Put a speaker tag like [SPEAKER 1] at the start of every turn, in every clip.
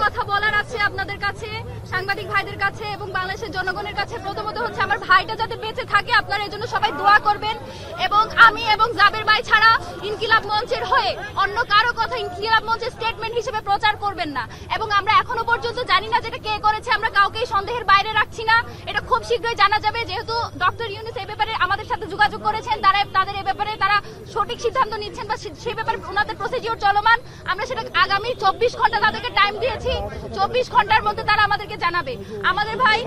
[SPEAKER 1] কথা বলার আছে আপনাদের কাছে, সাংবাদিক ভাইদের কাছে এবং বাংলাদেশের জনগণের কাছে। প্রথমত হচ্ছে আমার ভাইটা যাতে বেঁচে থাকে, আপনারা এর জন্য সবাই দোয়া করবেন। এবং আমি এবং জাবের ভাই ছাড়া ইনকিলাব মঞ্চের হয়ে অন্য কারো কথা ইনকিলাব মঞ্চের স্টেটমেন্ট হিসেবে প্রচার করবেন না। এবং আমরা এখনো পর্যন্ত জানি না যেটা কে করেছে, আমরা কাউকেই সন্দেহের বাইরে রাখছি না। এটা খুব শীঘ্রই জানা যাবে, যেহেতু ডক্টর ইউনূস এই ব্যাপারে আমাদের সাথে যোগাযোগ করেছেন, তাদের এই ব্যাপারে তারা সঠিক সিদ্ধান্ত নিচ্ছেন বা সেই ব্যাপারে ওনাদের প্রসিডিওর চলমান। আমরা সেটা আগামী 24 ঘন্টা তাদেরকে টাইম দিয়েছি, 24 ঘন্টার মধ্যে তারা আমাদেরকে জানাবে। আমাদের ভাই,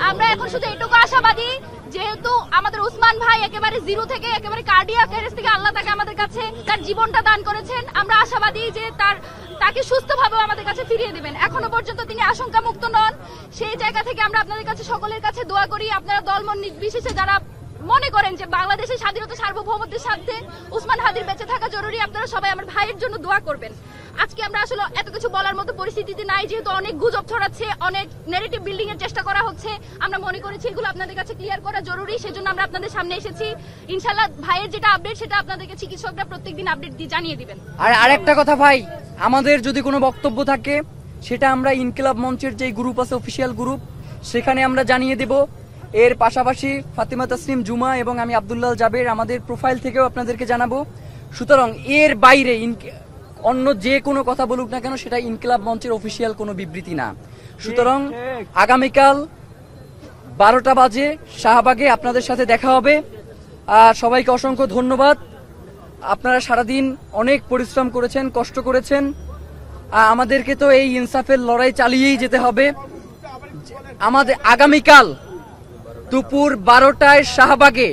[SPEAKER 1] আমরা এখন শুধু এটুকু আশাবাদী, যেহেতু আমাদের উসমান ভাই একেবারে জিরো থেকে একেবারে কার্ডিয়াক অ্যারেস্ট থেকে আল্লাহ তাকে আমাদের কাছে তার জীবনটা দান করেছেন, আমরা আশাবাদী যে তাকে সুস্থভাবে আমাদের কাছে ফিরিয়ে দিবেন। এখনো পর্যন্ত তিনি আশঙ্কা মুক্ত নন। সেই জায়গা থেকে আমরা আপনাদের কাছে সকলের কাছে দোয়া করি, আপনারা দলমত নির্বিশেষে যারা মনে করেন যে বাংলাদেশের স্বাধীনতা সার্বভৌমত্বের সাথে উসমান হাদির বেঁচে থাকা জরুরি, আপনারা সবাই আমার ভাইয়ের জন্য দোয়া করবেন। আজকে আমরা আসলে এত কিছু বলার মতো পরিস্থিতিতে নাই, যেহেতু অনেক গুজব ছড়াচ্ছে, অনেক নেগেটিভ বিল্ডিং এর চেষ্টা করা হচ্ছে। আমরা মনে করেছি এগুলো আপনাদের কাছে ক্লিয়ার করা জরুরি, সেজন্য আমরা আপনাদের সামনে এসেছি। ইনশাআল্লাহ ভাইয়ের যেটা আপডেট সেটা আপনাদেরকে চিকিৎসকরা প্রত্যেকদিন আপডেট দিয়ে জানিয়ে দিবেন।
[SPEAKER 2] আর আরেকটা কথা ভাই, আমাদের যদি কোনো বক্তব্য থাকে সেটা আমরা ইনকিলাব মঞ্চের যে গ্রুপ আছে, অফিসিয়াল গ্রুপ, সেখানে আমরা জানিয়ে দেব। এর পাশাপাশি ফাতিমা তাসনিম জুমা এবং আমি আব্দুল্লাহ জাবের আমাদের প্রোফাইল থেকেও আপনাদেরকে জানাবো। সুতরাং এর বাইরে অন্য যে কোনো কথা বলুক না কেন, সেটা ইনকিলাব মঞ্চের অফিসিয়াল কোনো বিবৃতি না। সুতরাং আগামীকাল 12টা বাজে শাহবাগে আপনাদের সাথে দেখা হবে। আর সবাইকে অসংখ্য ধন্যবাদ। আপনারা সারাদিন অনেক পরিশ্রম করেছেন, কষ্ট করেছেন। আমাদেরকে তো এই ইনসাফের লড়াই চালিয়েই যেতে হবে। আমাদের আগামীকাল দুপুর 12টায় শাহবাগে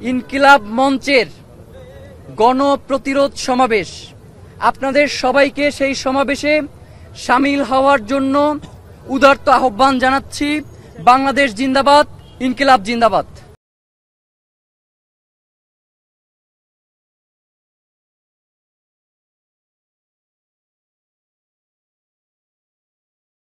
[SPEAKER 2] ইনকিলাব মঞ্চের গণপ্রতিরোধ সমাবেশ। আপনাদের সবাইকে সেই সমাবেশে সামিল হওয়ার জন্য উদারত আহ্বান জানাচ্ছি। বাংলাদেশ জিন্দাবাদ, ইনকিলাব জিন্দাবাদ।